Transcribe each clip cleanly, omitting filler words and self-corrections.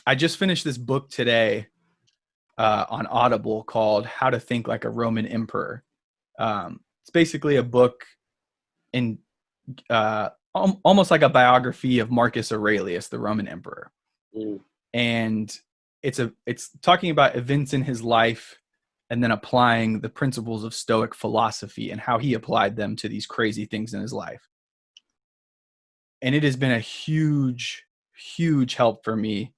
I just finished this book today on Audible called How to Think Like a Roman Emperor. It's basically a book in almost like a biography of Marcus Aurelius, the Roman emperor. Mm. And it's talking about events in his life and then applying the principles of Stoic philosophy and how he applied them to these crazy things in his life. And it has been a huge help for me,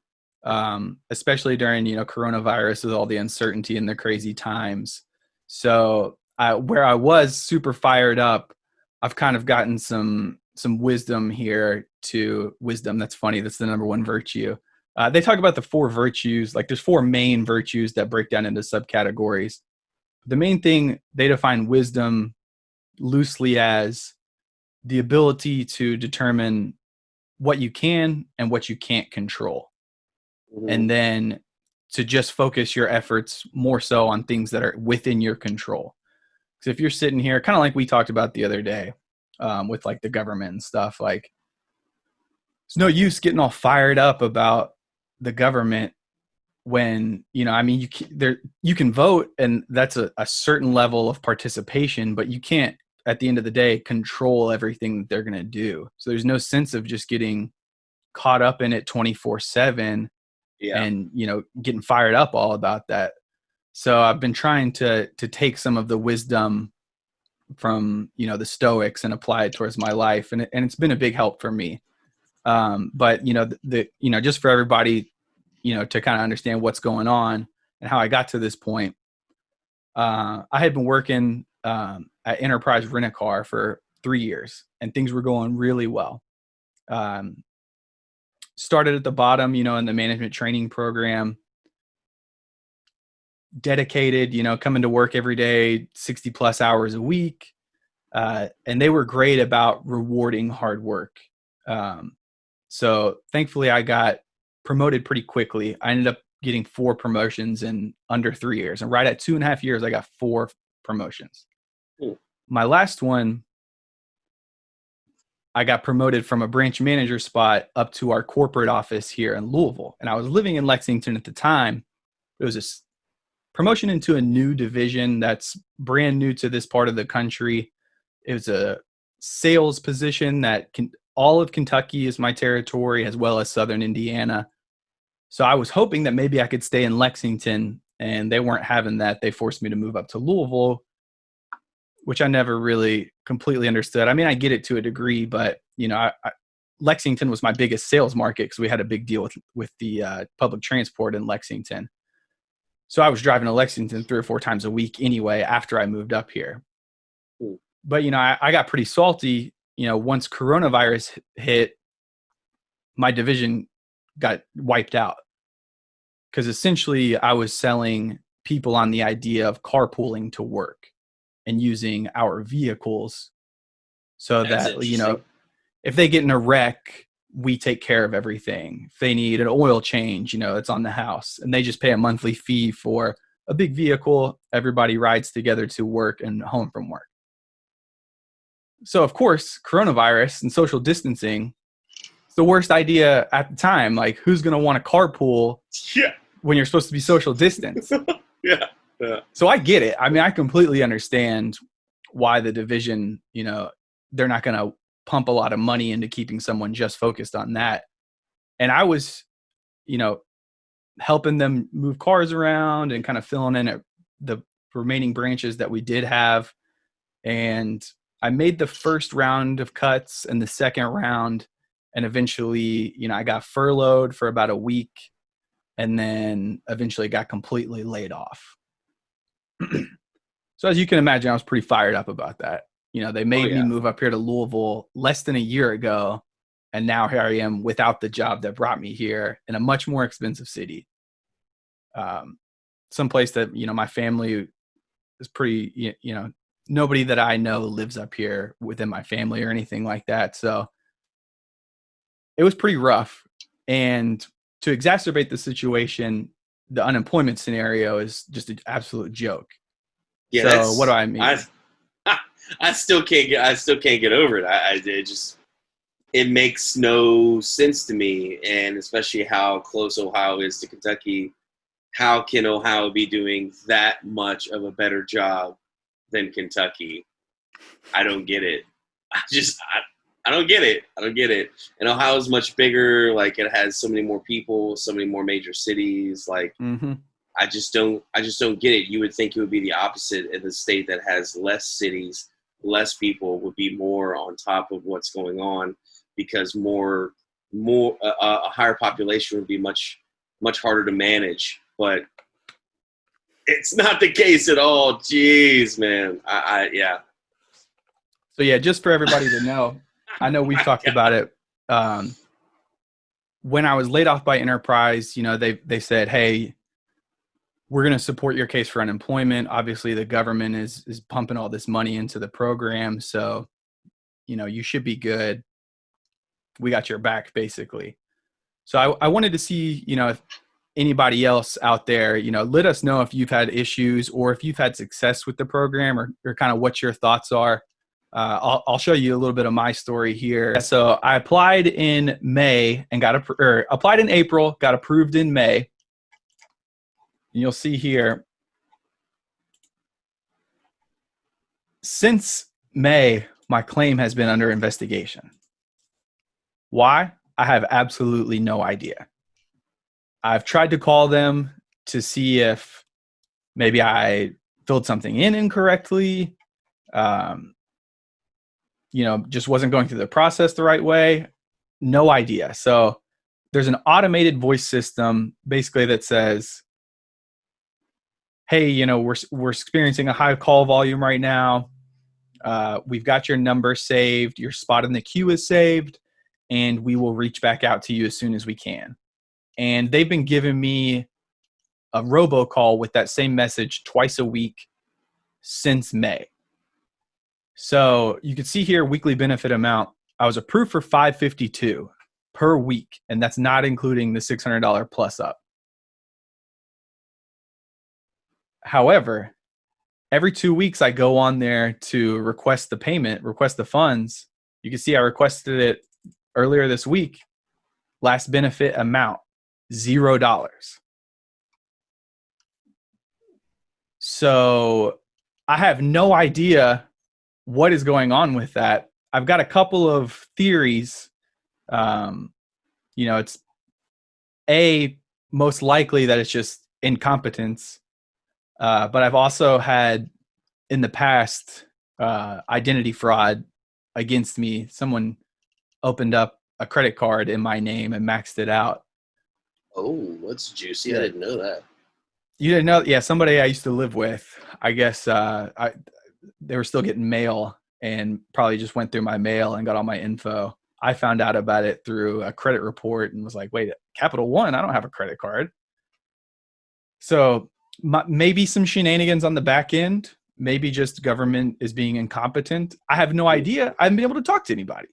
especially during coronavirus with all the uncertainty and the crazy times. So where I was super fired up, I've kind of gotten some wisdom here to wisdom. That's funny. That's the number one virtue. They talk about the four virtues. Like there's four main virtues that break down into subcategories. The main thing they define wisdom loosely as the ability to determine what you can and what you can't control. Mhm. And then to just focus your efforts more so on things that are within your control. Because if you're sitting here, kind of like we talked about the other day with like the government and stuff, like there's no use getting all fired up about the government when you can vote and that's a certain level of participation, but you can't at the end of the day control everything that they're going to do. So there's no sense of just getting caught up in it 24/7 Yeah. and getting fired up all about that. So I've been trying to take some of the wisdom from the Stoics and apply it towards my life, and it's been a big help for me. But just for everybody to kind of understand what's going on and how I got to this point. I had been working at Enterprise Rent a Car for 3 years, and things were going really well. Started at the bottom, in the management training program, dedicated, coming to work every day, 60 plus hours a week. And they were great about rewarding hard work. So thankfully I got promoted pretty quickly. I ended up getting 4 promotions in under 3 years. And right at 2.5 years, I got 4 promotions. Mm. My last one, I got promoted from a branch manager spot up to our corporate office here in Louisville. And I was living in Lexington at the time. It was a promotion into a new division that's brand new to this part of the country. It was a sales position that all of Kentucky is my territory, as well as Southern Indiana. So I was hoping that maybe I could stay in Lexington, and they weren't having that. They forced me to move up to Louisville, which I never really completely understood. I mean, I get it to a degree, but Lexington was my biggest sales market because we had a big deal with the public transport in Lexington. So I was driving to Lexington 3 or 4 times a week anyway after I moved up here. Mm. But I got pretty salty. Once coronavirus hit, my division got wiped out because essentially I was selling people on the idea of carpooling to work and using our vehicles so That's that interesting. if they get in a wreck, we take care of everything. If they need an oil change, it's on the house, and they just pay a monthly fee for a big vehicle. Everybody rides together to work and home from work. So of course, coronavirus and social distancing, it's the worst idea at the time. Like, who's going to want to carpool Yeah. when you're supposed to be social distance? Yeah. Yeah. So I get it. I mean, I completely understand why the division, they're not going to pump a lot of money into keeping someone just focused on that. And I was, helping them move cars around and kind of filling in at the remaining branches that we did have. And I made the first round of cuts and the second round. And eventually, I got furloughed for about a week and then eventually got completely laid off. So as you can imagine, I was pretty fired up about that. They Oh made me yeah. move up here to Louisville less than a year ago. And now here I am without the job that brought me here in a much more expensive city. Someplace that, my family is pretty, nobody that I know lives up here within my family or anything like that. So it was pretty rough. And to exacerbate the situation, the unemployment scenario is just an absolute joke. Yeah. So what do That's I I. mean? I still can't get. I still can't get over it. It just. it makes no sense to me, and especially how close Ohio is to Kentucky. How can Ohio be doing that much of a better job than Kentucky? I don't get it. I don't get it. I don't get it. And Ohio is much bigger. Like it has so many more people, so many more major cities. Like Mm-hmm. I just don't get it. You would think it would be the opposite in the state that has less cities, less people would be more on top of what's going on because a higher population would be much harder to manage. But it's not the case at all. Jeez, man. Yeah. So yeah, just for everybody to know, I know we've talked about it. When I was laid off by Enterprise, they said, "Hey, we're going to support your case for unemployment." Obviously, the government is pumping all this money into the program, so you should be good. We got your back, basically. So I wanted to see, if anybody else out there, let us know if you've had issues or if you've had success with the program or kind of what your thoughts are. I'll show you a little bit of my story here. So I applied in May and applied in April, got approved in May. And you'll see here, since May, my claim has been under investigation. Why? I have absolutely no idea. I've tried to call them to see if maybe I filled something in incorrectly, just wasn't going through the process the right way. No idea. So there's an automated voice system basically that says, "Hey, we're experiencing a high call volume right now. We've got your number saved. Your spot in the queue is saved, and we will reach back out to you as soon as we can." And they've been giving me a robocall with that same message twice a week since May. So you can see here, weekly benefit amount. I was approved for $552 per week, and that's not including the $600 plus up. However, every 2 weeks I go on there to request the payment, request the funds. You can see I requested it earlier this week. Last benefit amount, $0. So I have no idea what is going on with that. I've got a couple of theories. It's most likely that it's just incompetence. But I've also had in the past identity fraud against me. Someone opened up a credit card in my name and maxed it out. Oh, that's juicy. I didn't know that. You didn't know? Yeah, somebody I used to live with, I guess they were still getting mail and probably just went through my mail and got all my info. I found out about it through a credit report and was like, wait, Capital One, I don't have a credit card. So maybe some shenanigans on the back end. Maybe just government is being incompetent. I have no idea. I haven't been able to talk to anybody.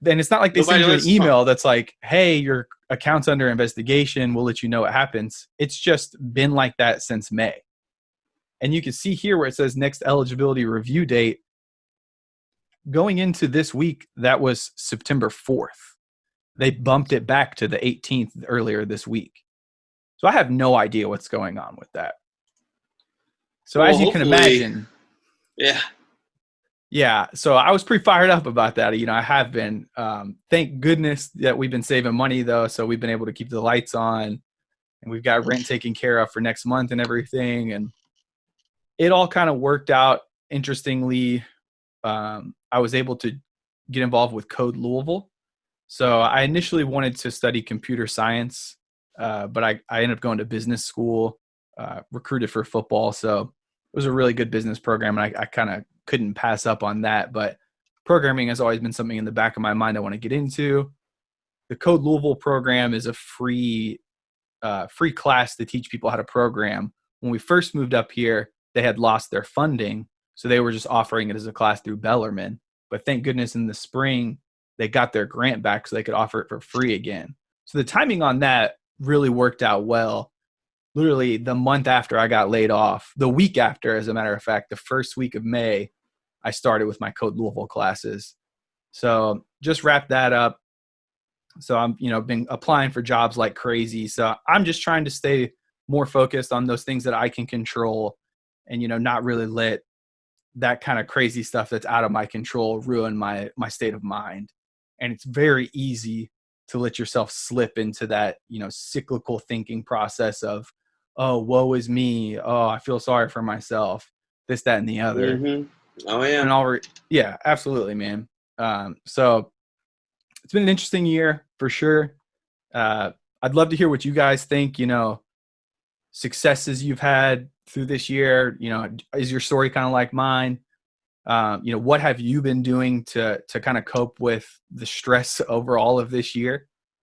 Then it's not like they send you an email that's like, "Hey, your account's under investigation. We'll let you know what happens." It's just been like that since May. And you can see here where it says next eligibility review date. Going into this week, that was September 4th. They bumped it back to the 18th earlier this week. So I have no idea what's going on with that. So as you can imagine, yeah. So I was pretty fired up about that. I have been. Thank goodness that we've been saving money though, so we've been able to keep the lights on, and we've got rent taken care of for next month and everything. And it all kind of worked out. Interestingly, I was able to get involved with Code Louisville. So I initially wanted to study computer science, but I ended up going to business school, recruited for football. So it was a really good business program, and I kind of couldn't pass up on that. But programming has always been something in the back of my mind I want to get into. The Code Louisville program is a free class to teach people how to program. When we first moved up here, they had lost their funding, so they were just offering it as a class through Bellarmine. But thank goodness in the spring, they got their grant back so they could offer it for free again. So the timing on that really worked out well. Literally the month after I got laid off, the week after, as a matter of fact, the first week of May, I started with my Code Louisville classes. So just wrap that up. So I'm, been applying for jobs like crazy. So I'm just trying to stay more focused on those things that I can control and, not really let that kind of crazy stuff that's out of my control ruin my state of mind. And it's very easy to let yourself slip into that, cyclical thinking process of, oh, woe is me. Oh, I feel sorry for myself, this, that, and the other. Mm-hmm. Oh yeah. And yeah, absolutely, man. So it's been an interesting year for sure. I'd love to hear what you guys think, successes you've had through this year. Is your story kind of like mine? What have you been doing to kind of cope with the stress over all of this year?